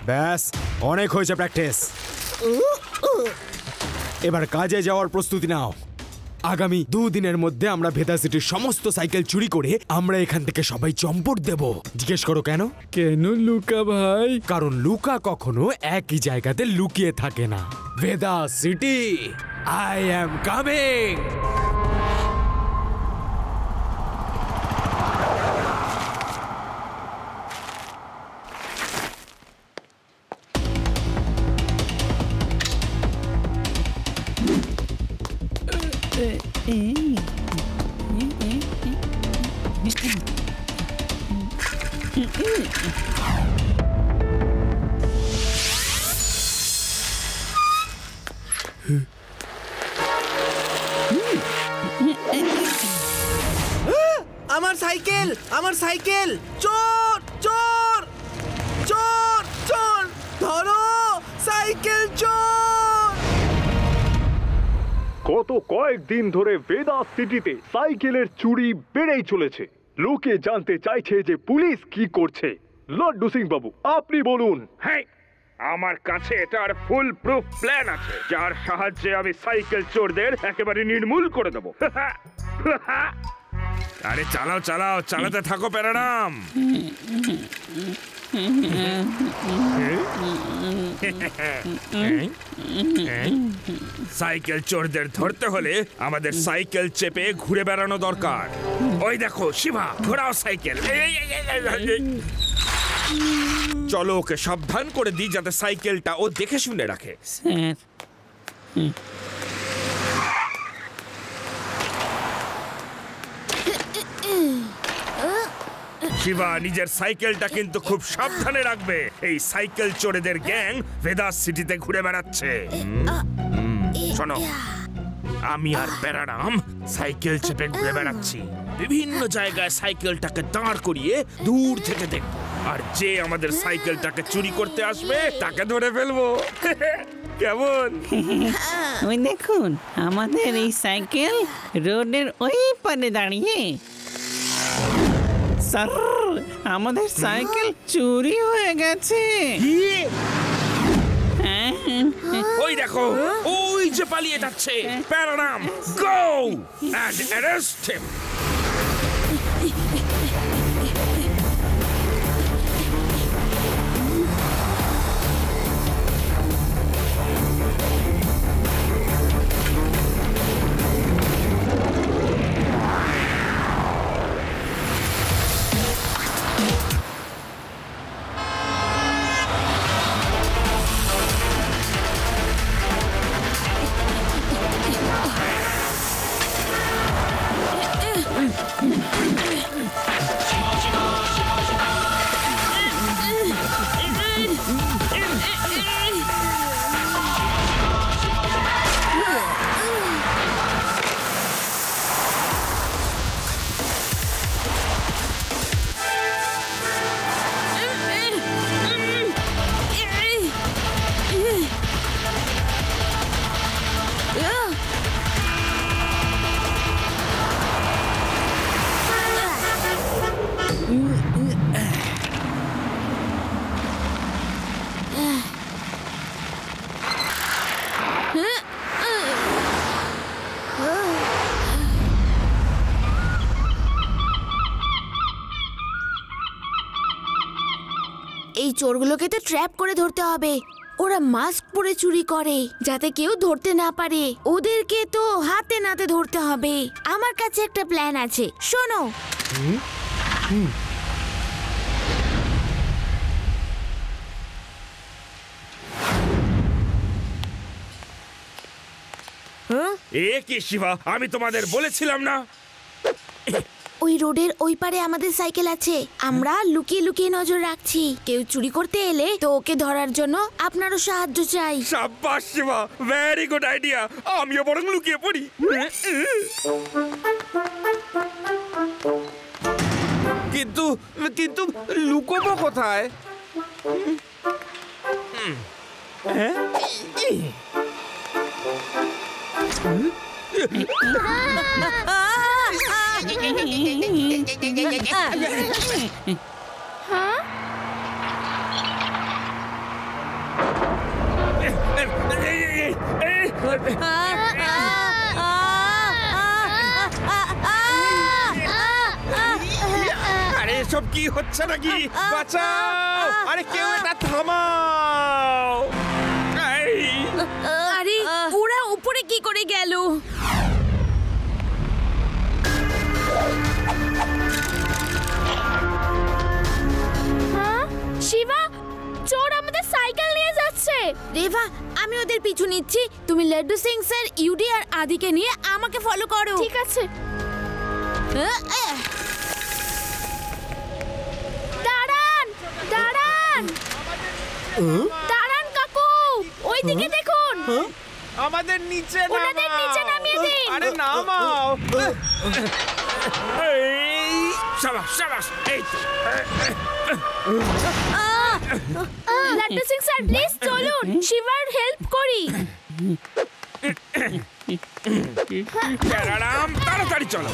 ব্যাস, অনেক হয়েছে প্র্যাকটিস। এবার কাজে যাওয়ার প্রস্তুতি নাও। আগামী 2 দিনের মধ্যে আমরা ভেদা সিটির সমস্ত সাইকেল চুরি করে আমরা এখান থেকে সবাই চম্পট দেব। জিজ্ঞেস করো কেন? কেন লুকা ভাই? কারণ লুকা কখনো একই জায়গাতে লুকিয়ে থাকে না। ভেদা সিটি, আই অ্যাম কামিং। আমার সাইকেল, আমার সাইকেল! চোর চোর চোর চোর! ধরো, সাইকেল চোর! গত কয়েকদিন ধরে ভেদা সিটিতে সাইকেলের চুরি বেড়েই চলেছে। লোকে জানতে চাইছে যে পুলিশ কি করছে। লাড্ডু সিং বাবু, আপনি বলুন। হ্যাঁ, আমার কাছে এটার ফুল প্রুফ প্ল্যান আছে, যার সাহায্যে আমি সাইকেল চোরদের একেবারে নির্মূল করে দেবো। আরে চালাও চালাও, চালাতে থাকো প্যারাডাম। সাইকেল চোরদের ধরতে হলে আমাদের সাইকেল চেপে ঘুরে বেড়ানো দরকার। ওই দেখো শিবা, ঘোরাও সাইকেল। চলো ওকে সাবধান করে দিই যাতে সাইকেলটা ও দেখে শুনে রাখে। শিবা, নিজের সাইকেলটা কিন্তু খুব সাবধানে রাখবে। এই সাইকেল চোরেদের গ্যাং ভেদাস সিটিতে ঘুরে বেড়াচ্ছে। শোনো, আমি আর প্যারাডাম সাইকেল চেপে ঘুরে বেড়াচ্ছি। বিভিন্ন জায়গায় সাইকেলটাকে দাঁড় করিয়ে দূর থেকে দেখব, আর যে আমাদের সাইকেলটাকে চুরি করতে আসবে তাকে ধরে ফেলবো। কেমন? ওই দেখুন, আমাদের এই সাইকেল রোডের ওই পারে দাঁড়িয়ে। স্যার, আমাদের সাইকেল চুরি হয়ে গেছে। ওই দেখো, ওই যে পালিয়ে যাচ্ছে। প্যারাডাম, গো এন্ড অ্যারেস্ট হিম। এই চোরগুলোকে তো ট্র্যাপ করে ধরতে হবে। ওরা মাস্ক পরে চুরি করে যাতে কেউ ধরতে না পারে। ওদেরকে তো হাতে নাতে ধরতে হবে। আমার কাছে একটা প্ল্যান আছে, শোনো। এ কি শিবা, আমি তোমাদের বলেছিলাম না? ওই রোডের ওই পারে আমাদের সাইকেল আছে। আমরা লুকিয়ে লুকিয়ে নজর রাখছি। কেউ চুরি করতে এলে তো ওকে ধরার জন্য আপনারও সাহায্য চাই। সাব্বাস শিবা, ভেরি গুড আইডিয়া। আমিও বরং লুকিয়ে পড়ি। কিন্তু কিন্তু লুকোবো কোথায়? আরে এসব কি হচ্ছে নাকি? বাঁচাও! আরে কেউ এটা থামাও! আরে ওরা উপরে কি করে গেল? শিবা, চোর আমাদের সাইকেল নিয়ে যাচ্ছে। রেভা, আমি ওদের পিছু নিচ্ছি। তুমি লাড্ডু সিং স্যার, ইউডি আর আদিকে নিয়ে আমাকে ফলো করো। ঠিক আছে। দাঁড়ান দাঁড়ান দাঁড়ান কাকু, ওইদিকে দেখুন। আমাদের নিচে ওনাদের নিচে নামিয়ে দিন। আরে নামাও। শাবাশ শাবাশ, এই তো। লাড্ডু সিং স্যার, প্লিজ চলুন, শিবার হেল্প করি। প্যারারাম, তাড়াতাড়ি চলো।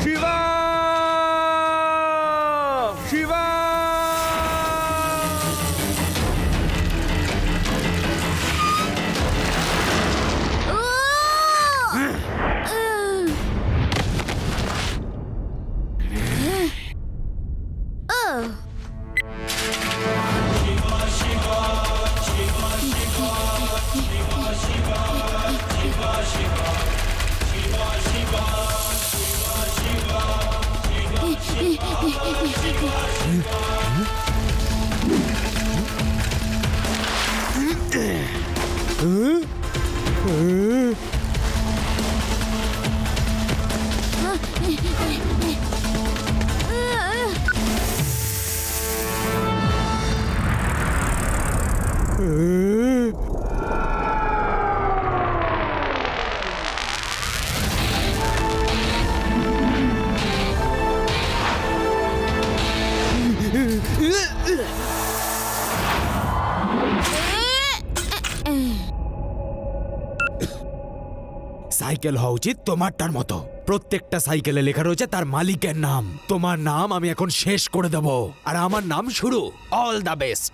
শিবা, শিবা। সাইকেল হওয়া উচিত তোমারটার মতো। প্রত্যেকটা সাইকেলে লেখা রয়েছে তার মালিকের নাম। তোমার নাম আমি এখন শেষ করে দেব, আর আমার নাম শুরু। All the best.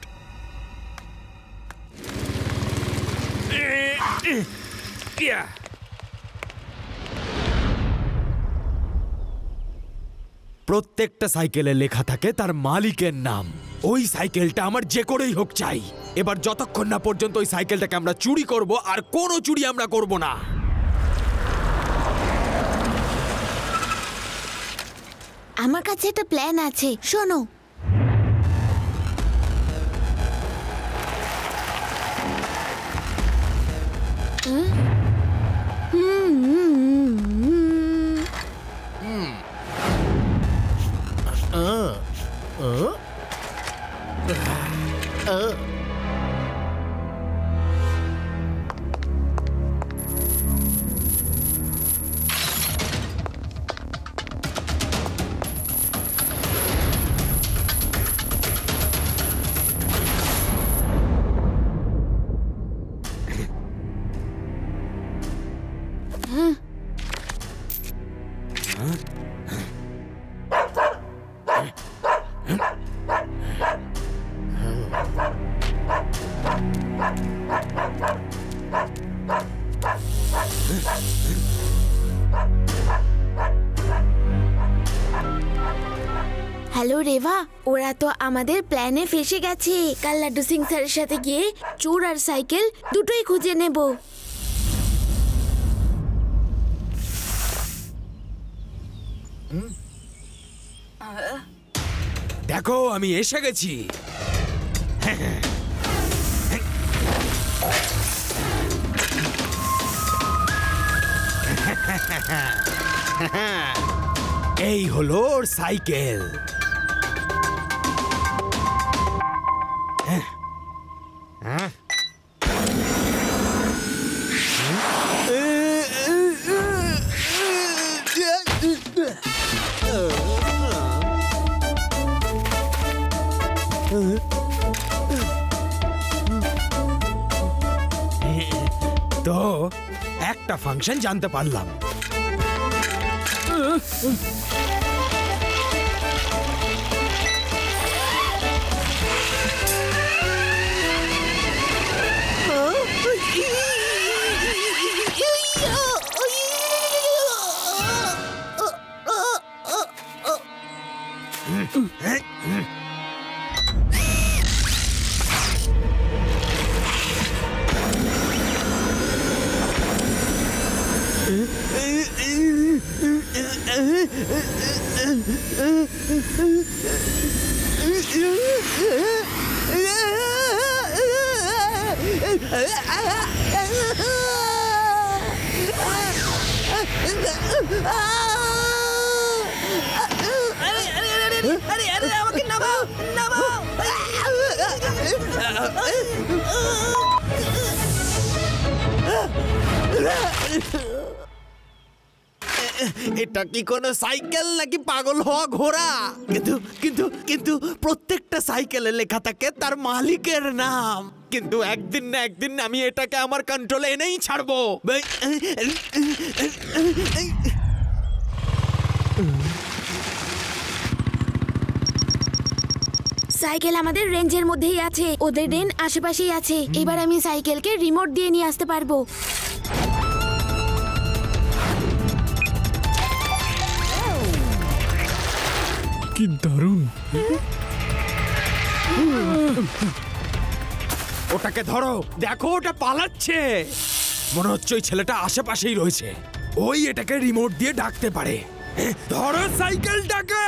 প্রত্যেকটা সাইকেলে লেখা থাকে তার মালিকের নাম। ওই সাইকেলটা আমার যে করেই হোক চাই। এবার যতক্ষণ না পর্যন্ত ওই সাইকেলটাকে আমরা চুরি করব, আর কোনো চুরি আমরা করব না। আমার কাছে একটা প্ল্যান আছে, শোনো। হ্যালো রেভা, ওরা তো আমাদের প্ল্যানে ফেসে গেছে। কাল লাড্ডু সিং স্যারের সাথে গিয়ে চোর আর সাইকেল দুটোই খুঁজে নেব। দেখো আমি এসে গেছি। এই হলো ওর সাইকেল। তো একটা ফাংশন জানতে পারলাম। এটা কি কোনো সাইকেল নাকি পাগল হওয়া ঘোড়া? কিন্তু কিন্তু কিন্তু প্রত্যেকটা সাইকেলে লেখা থাকে তার মালিকের নাম। কিন্তু একদিন না একদিন আমি এটাকে আমার কন্ট্রোলে এনেই ছাড়বো। সাইকেল আমাদের রেঞ্জের মধ্যেই আছে, ওদের রেঞ্জ আশেপাশেই আছে। এবার আমি সাইকেলকে রিমোট দিয়ে নিয়ে আসতে পারবো। কি দারুণ! ওটাকে ধরো, দেখো ওটা পালাচ্ছে। মনে হচ্ছে ওই ছেলেটা আশেপাশেই রয়েছে। ওই এটাকে রিমোট দিয়ে ডাকতে পারে। ধরো সাইকেলটাকে।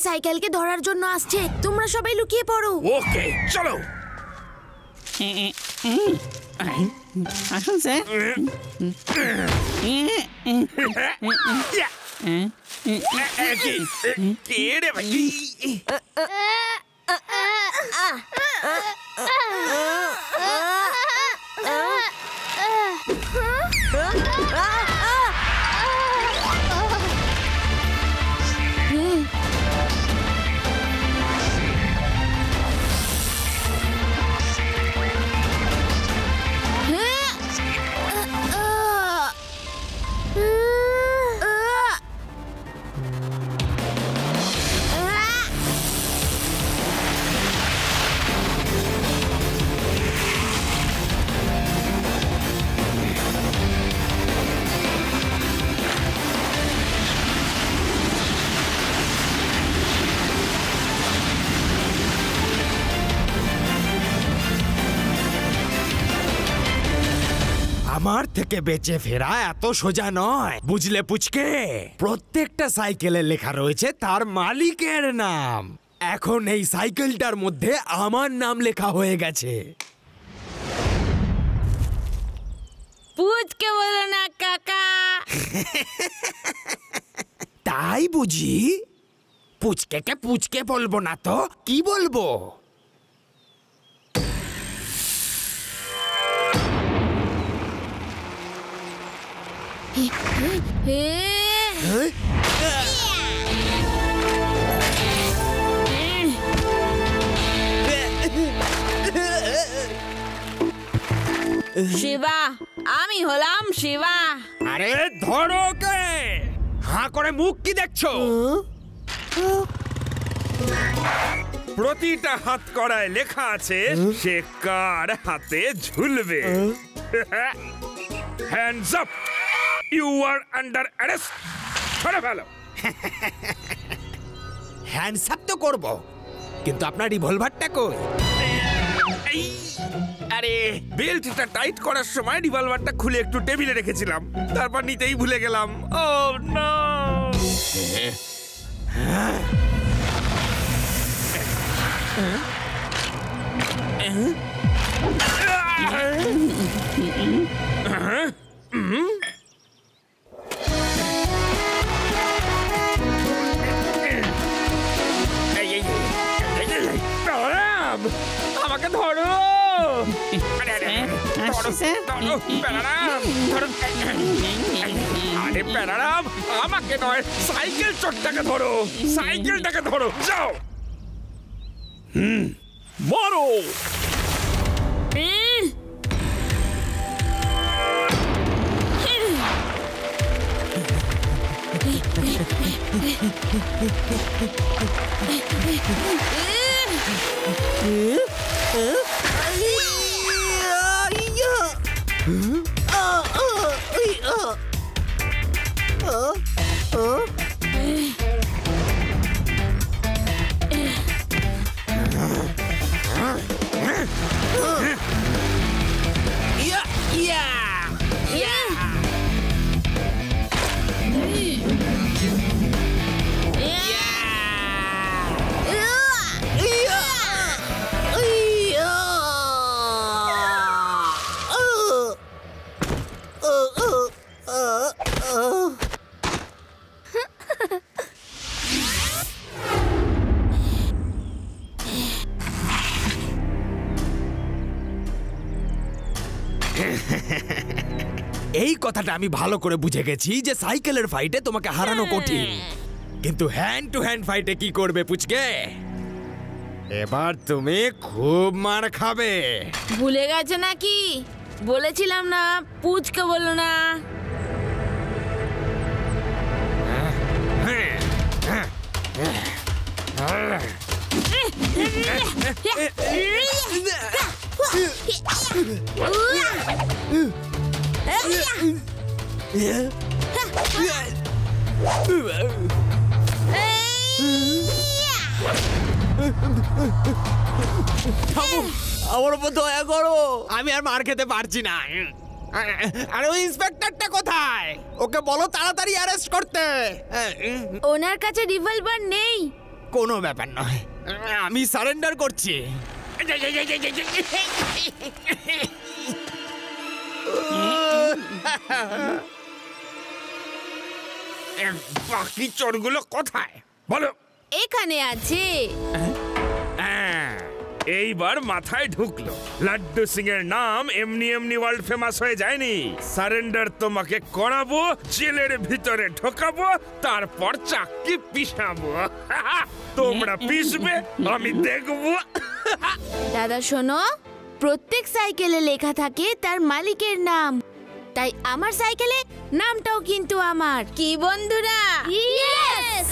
সাইকেলকে ধরার জন্য আসছে। তোমরা সবাই লুকিয়ে পড়ো। ওকে চলো। আসুন স্যার। কে রে ভাই? আমার থেকে বেঁচে ফেরা এত সোজা নয়, বুঝলে পুচকে? প্রত্যেকটা সাইকেলে লেখা রয়েছে তার মালিকের নাম। এখন এই সাইকেলটার মধ্যে আমার নাম লেখা হয়ে গেছে। পুচকে বলো না কাকা। তাই বুঝি? পুচকে পুচকে বলবো না তো কি বলবো? শিবা, আমি হলাম শিবা। আরে ধরো কে? হাঁ করে মুখ কি দেখছো? প্রতিটা হাত করায় লেখা আছে সে কার হাতে ঝুলবে। Hands up, you are under arrest. ধরে ফেলো। হ্যান্ডস আপ তো করবো, কিন্তু আপনার রিভলভারটা কই? এই, আরে বেল্টটা টাইট করার সময় রিভলভারটা খুলে একটু টেবিলে রেখেছিলাম, তারপর নিতেই ভুলে গেলাম। ও নো! আমাকে ধরো। আরে প্যারারাম, আমাকে নয়, সাইকেল চোরটাকে ধরো। সাইকেলটাকে ধরো, যাও। মারো। এই কথাটা আমি ভালো করে বুঝে গেছি যে সাইকেলের ফাইটে তোমাকে হারানো কঠিন, কিন্তু হ্যান্ড টু হ্যান্ড ফাইটে কি করবে পুচকে? এবার তুমি খুব মার খাবে। ভুলে গেছো নাকি? বলেছিলাম না পুচকে বলো না। আমার উপর দয়া করো, আমি আর মার খেতে পারছি না। আর ওই ইন্সপেক্টরটা কোথায়? ওকে বলো তাড়াতাড়ি অ্যারেস্ট করতে। ওনার কাছে রিভলভার নেই, কোনো ব্যাপার নয়, আমি সারেন্ডার করছি। বাকি চোরগুলো কোথায় বলো? এখানে আছে। এইবার মাথায় ঢুকলো, লাড্ডু সিং এর নাম এমনি এমনি ওয়ার্ল্ড ফেমাস হয়ে যায়নি। সারেন্ডার তোমাকে করাবো, জেলের ভিতরে ঢোকাবো, তারপর চাকরি পিষাবো। তোমরা পিষবে, আমি দেখবো। দাদা শোনো, প্রত্যেক সাইকেলে লেখা থাকে তার মালিকের নাম, তাই আমার সাইকেলে নামটাও কিন্তু আমার। কি বন্ধুরা? ইয়েস!